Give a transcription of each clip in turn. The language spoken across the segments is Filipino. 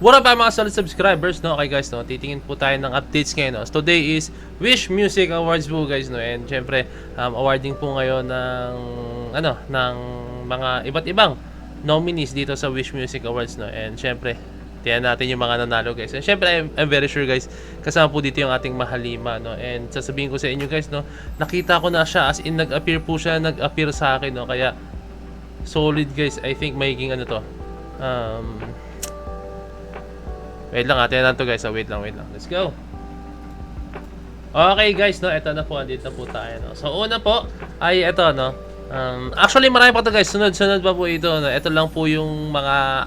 What up mga solid subscribers, no? Okay guys, no? Titingin po tayo ng updates ngayon, no? So, today is Wish Music Awards po guys, no? And syempre, awarding po ngayon ng ng mga iba't ibang nominees dito sa Wish Music Awards, no? And syempre, tiyan natin yung mga nanalo guys. And syempre, I'm very sure guys, kasama po dito yung ating mahalima, no? And sasabihin ko sa inyo guys, no? Nakita ko na siya, as in nag-appear po siya, nag-appear sa akin, no? Kaya solid guys. I think magiging ano to. Wait lang, atin na to guys. Wait lang. Let's go. Okay guys, no, ito na po, andito na po tayo, no. So una po ay ito, no. Actually marami pa to guys. Sunod pa po ito, no. Ito lang po yung mga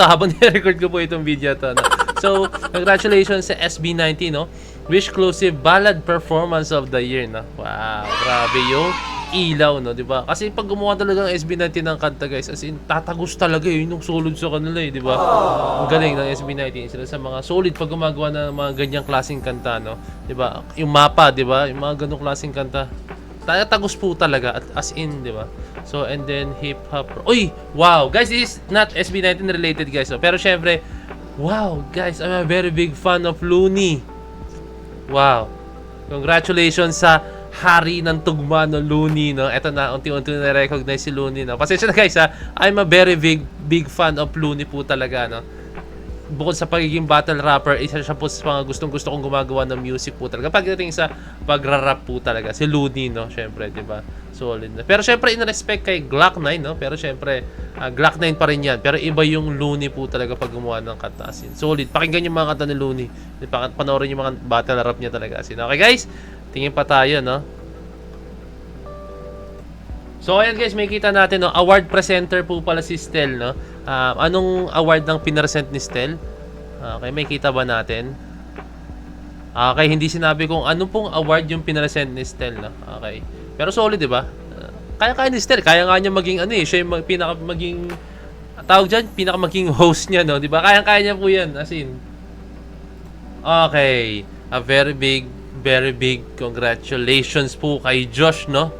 habang ni-record ko po itong video to, no. So, congratulations sa SB19, no. Wish Exclusive Ballad Performance of the Year, no. Wow, grabe yung ilaw, no, di ba? Kasi pag gumawa talaga ng SB19 ng kanta, guys, as in tatagos talaga yun yung solid sa kanila, di ba? Ang galing ng SB19 sila sa mga solid pag gumagawa ng mga ganyang klaseng kanta, no, di ba? Yung mapa, di ba? Yung mga ganung klaseng kanta, tatagos po talaga, as in, di ba? So, and then hip hop. Uy, wow, guys, this is not SB19 related, guys, no? Pero syempre, wow, guys, I'm a very big fan of Looney. Wow, congratulations sa hari ng tugma no, Looney, no. Ito na, unti-unti na recognize si Looney, no. Pasensya na guys, ha. I'm a very big fan of Looney po talaga, no. Bukod sa pagiging battle rapper, isa siya po sa mga gustong-gusto kong gumagawa ng music po talaga. Pagdating sa pagra-rap po talaga, si Looney, no, syempre, 'di ba? Solid na. Pero syempre in-respect kay Glock 9, no. Pero syempre, Glock 9 pa rin 'yan. Pero iba yung Looney po talaga pag gumawa ng kanta. Asin. Solid. Pakinggan yung mga kanta ni Looney. Panoorin yung mga battle rap niya talaga. Asin. Okay, guys? Tingin pa tayo, no? So, ayan guys, may kita natin, no? Award presenter po pala si Stel, no? Anong award ng pinresent ni Stel? Okay, may kita ba natin? Okay, hindi sinabi kung ano pong award yung pinresent ni Stel, no? Okay. Pero solid, di ba? Kaya ni Stel. Kaya nga niya maging, siya yung maging maging host niya, no? Di ba? Kaya niya po yan, as in. Okay. A very big congratulations po kay Josh, no?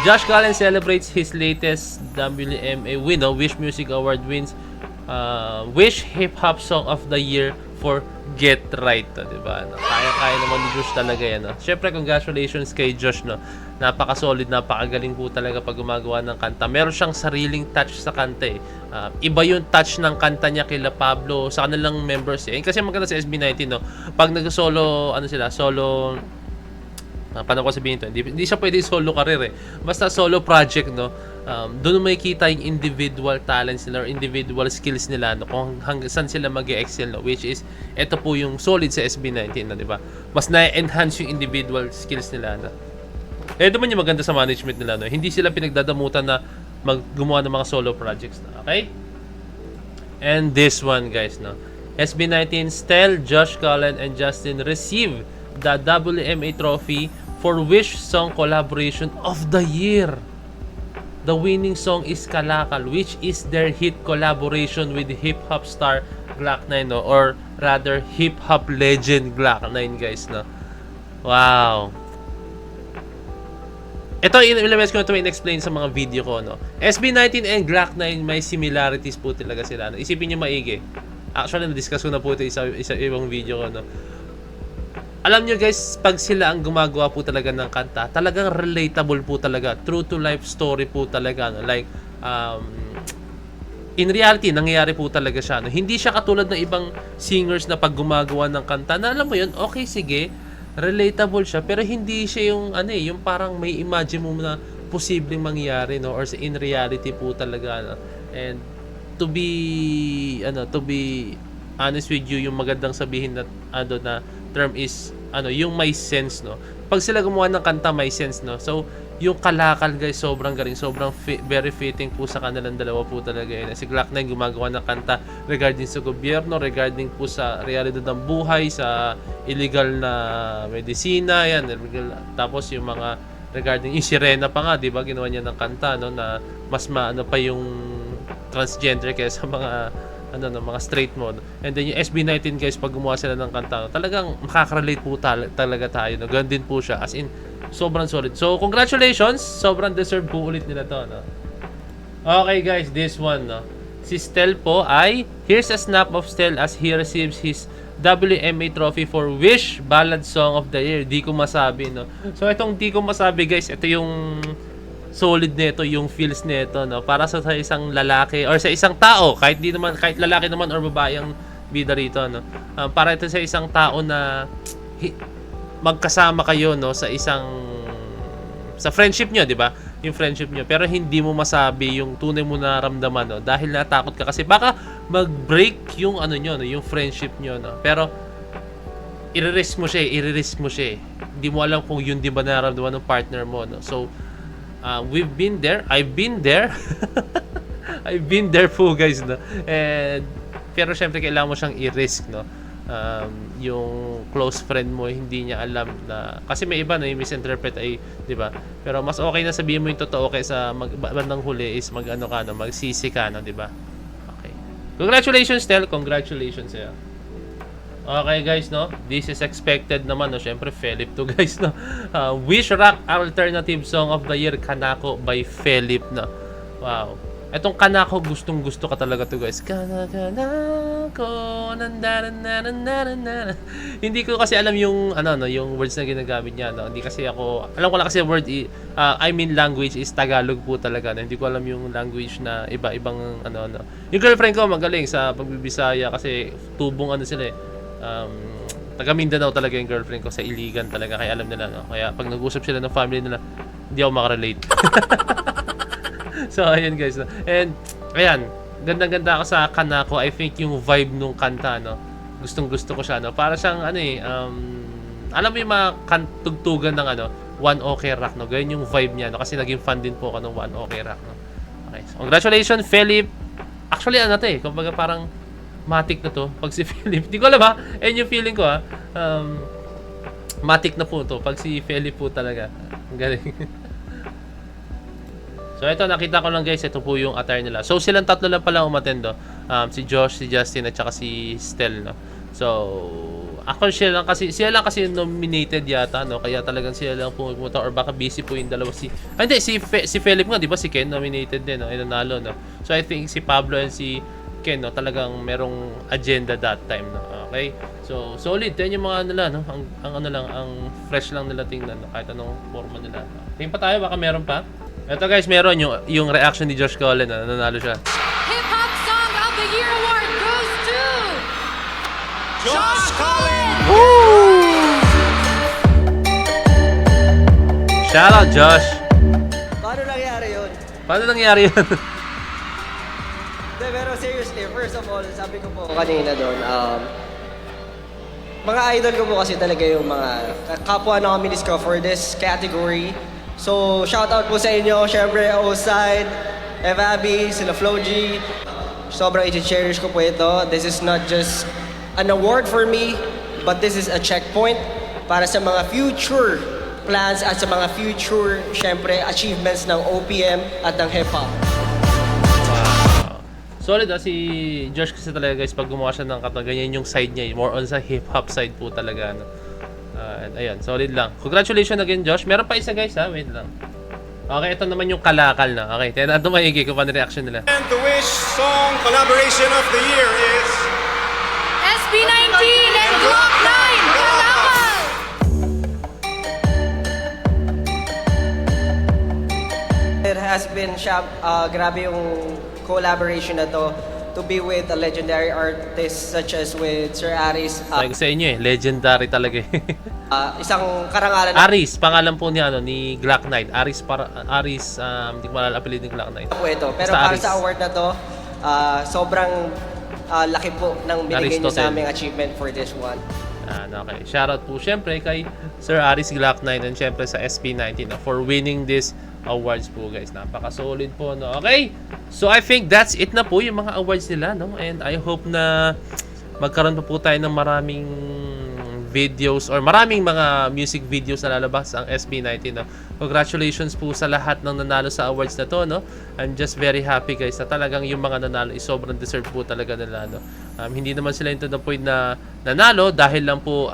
Josh Cullen celebrates his latest WMA win, no? Wish Music Award wins Wish Hip Hop Song of the Year for Get Right, diba? No? Kaya naman ni Josh talaga yan, no? Syempre, congratulations kay Josh, no? Napaka-solid, napakagaling po talaga pag gumagawa ng kanta. Meron siyang sariling touch sa kanta, eh. Iba yung touch ng kanta niya kila Pablo, sa kanilang members, eh. Kasi maganda sa SB19, no? Pag nag-solo, solo, paano ko sabihin ito? Hindi siya pwede solo career, eh. Basta solo project, no? Doon mo makikita yung individual talents nila or individual skills nila, no? Kung hanggang saan sila mag-excel, no? Which is, ito po yung solid sa SB19, no? Diba? Mas na-enhance yung individual skills nila, no? Ito man yung maganda sa management nila, no? Hindi sila pinagdadamutan na gumawa ng mga solo projects, no? Okay? And this one, guys, no? SB19, Stel, Josh Cullen, and Justin receive the WMA trophy for Wish Song Collaboration of the Year. The winning song is Kalakal, which is their hit collaboration with hip-hop star Glock 9, no? Or rather, hip-hop legend Glock 9, guys, no? Wow. Ito, ilalabas ko na ito in-explain sa mga video ko, no? SB19 and Glock 9, may similarities po talaga sila, no? Isipin nyo maigi. Actually, na-discuss ko na po ito isa ibang video ko, no? Alam nyo guys, pag sila ang gumagawa po talaga ng kanta, talagang relatable po talaga. True to life story po talaga, no? Like, in reality, nangyayari po talaga siya, no? Hindi siya katulad ng ibang singers na pag gumagawa ng kanta, na alam mo yun, okay, sige, relatable siya, pero hindi siya yung, yung parang may imagine mo na posibleng mangyari, no? Or in reality po talaga, no? And to be honest with you, yung magandang sabihin na, na term is, yung may sense, no? Pag sila gumawa ng kanta, may sense, no? So, yung Kalakal, guys, sobrang galing, sobrang very fitting po sa kanilang dalawa po talaga yun. Si Glock 9 gumagawa ng kanta regarding sa gobyerno, regarding po sa realidad ng buhay, sa illegal na medisina, yan. Tapos yung mga regarding yung Sirena pa nga, di ba? Ginawa niya ng kanta, no? Na mas pa yung transgender kaysa mga mga straight mode. And then yung SB19, guys, pag gumawa sila ng kanta, talagang makaka-relate po talaga tayo, no? Ganun din po siya, as in sobrang solid. So congratulations, sobrang deserve po ulit nila to, no? Okay guys, this one, no? si Stel po ay, here's a snap of Stel as he receives his WMA trophy for Wish Ballad Song of the Year. Di ko masabi, no? So, itong di ko masabi, guys, ito yung solid nito, yung feels nito, no? Para sa isang lalaki or sa isang tao, kahit lalaki naman or babae ang bida rito, no? Para ito sa isang tao na magkasama kayo, no, sa friendship nyo, di ba? Yung friendship nyo, pero hindi mo masabi yung tunay mo na ramdaman, no, dahil natakot ka kasi baka mag-break yung ano nyo, no, yung friendship nyo, no. Pero i-risk mo siya. Hindi mo alam kung yun di ba nararamdaman ng partner mo, no. So we've been there, I've been there. I've been there po, guys, no. And pero syempre kailangan mo siyang i-risk, no. Yung close friend mo hindi niya alam na, kasi may iba na yung misinterpret ay, di ba? Pero mas okay na sabihin mo yung totoo kaysa bandang huli is magsisi ka, no, di ba? Okay. Congratulations, Tel. Congratulations sa'yo. Okay, guys, no? This is expected naman, no? Syempre, Philip to, guys, no? Wish Rock Alternative Song of the Year, Kanako by Philip, no? Wow. Etong Kanako, gustong-gusto ka talaga to, guys. Kanako, hindi ko kasi alam yung yung words na ginagamit niya, no. Hindi kasi ako, alam ko lang kasi word language is Tagalog po talaga, no? Hindi ko alam yung language na iba-ibang Yung girlfriend ko magaling sa pagbibisaya kasi tubong sila eh. Taga Mindanao talaga yung girlfriend ko, sa Iligan talaga, kaya alam nila, no. Kaya pag nag-usap sila ng family nila, hindi ako makarelate. So, ayun, guys, no? And, ayan, gandang-ganda ako sa Kanako. I think yung vibe nung kanta, no? Gustong-gusto ko siya, no? Para siyang, alam mo yung mga tugtugan ng, One OK Rock, no? Ganyan yung vibe niya, no? Kasi naging fan din po ako ng One OK Rock, no? Okay, so, congratulations, Philip. Actually, kumbaga parang matik na to, pag si Philip. Di ko alam, ha? And yung feeling ko, matik na po to, pag si Philip po talaga. Ang galing. So ito, nakita ko lang, guys, ito po yung attire nila. So silang tatlo lang pala umatendo. Si Josh, si Justin at saka si Stel, no. So ako sila lang kasi nominated yata, no. Kaya talagang sila lang pumunta, or baka busy po yung dalawa si Philip nga, di ba, si Ken nominated din, no, nanalo, no. So I think si Pablo and si Ken, no, talagang merong agenda that time, no. Okay? So solid din yung mga nila, no. Ang fresh lang nila tingnan, no, kahit anong forma nila. Tingin pa tayo, baka meron pa. Ito, guys, meron yung reaction ni Josh Cullen, na nanalo siya. Hip Hop Song of the Year Award goes to Josh Cullen! Woo! Shout out, Josh. Paano nangyari yun? Paano nangyari yun? Pero seriously, first of all, sabi ko po kanina doon, mga idol ko po kasi talaga yung mga kapwa nominees ko for this category. So, shoutout po sa inyo, syempre, O-Side, Evabi, sila Flo G. Sobrang i-cherish ko po ito. This is not just an award for me, but this is a checkpoint para sa mga future plans at sa mga future, syempre, achievements ng OPM at ng hip-hop. Solid, si Josh kasi talaga, guys, pag gumawa siya ng kanta, ganyan yung side niya, more on sa hip-hop side po talaga, no? Ayan, solid lang. Congratulations again, Josh. Meron pa isa, guys, ha? Wait lang. Okay, ito naman yung kalakal na. Okay, tignan natin maigi kung paano reaction nila. And the Wish Song Collaboration of the Year is SB19 and Glock 9, Kalakal! It has been, grabe yung collaboration na to be with a legendary artist such as with Sir Aris. Sabi ko sa inyo legendary talaga eh. Isang karangalan Aris, pangalan po ni Glock 9. Aris, hindi ko maalala apelido ni Glock 9. po ito. Pero Basta para Aris. sa award na to, sobrang laki po ng binigay niyo sa Aristotle. aming achievement for this one. Okay. Shoutout po syempre kay Sir Aris Glock 9 and syempre sa SP19 for winning this awards po, guys. Napaka-solid po, no? Okay? So, I think that's it na po yung mga awards nila, no? And I hope na magkaroon pa po tayo ng maraming videos or maraming mga music videos na lalabas ang SB19, no? Congratulations po sa lahat ng nanalo sa awards na to, no? I'm just very happy, guys, na talagang yung mga nanalo is sobrang deserve po talaga nila, no? Hindi naman sila into the point na nanalo dahil lang po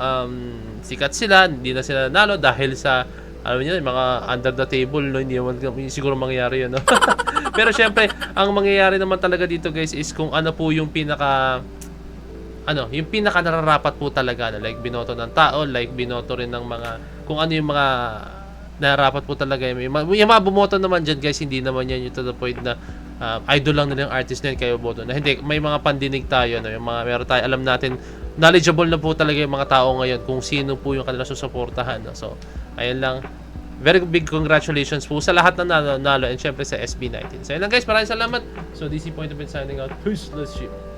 sikat sila, hindi na sila nanalo dahil sa alam niyo, yung mga under the table, no? Hindi naman siguro mangyayari yun, no? Pero syempre, ang mangyayari naman talaga dito guys is kung ano po yung yung pinaka nararapat po talaga, like binoto ng tao, like binoto rin ng mga, kung ano yung mga nararapat po talaga. Yung mga bumoto naman dyan guys, hindi naman yan yung to the point na idol lang nila yung artist na yun, kayo boto na. Hindi, may mga pandinig tayo, no? Yung mga meron tayo, alam natin, knowledgeable na po talaga yung mga tao ngayon kung sino po yung kanilang susuportahan, no? So, ayun lang. Very big congratulations po sa lahat na nalo and syempre sa SB19. So, ayun lang guys, maraming salamat. So, DC Point of View signing out. Peace, let's ship.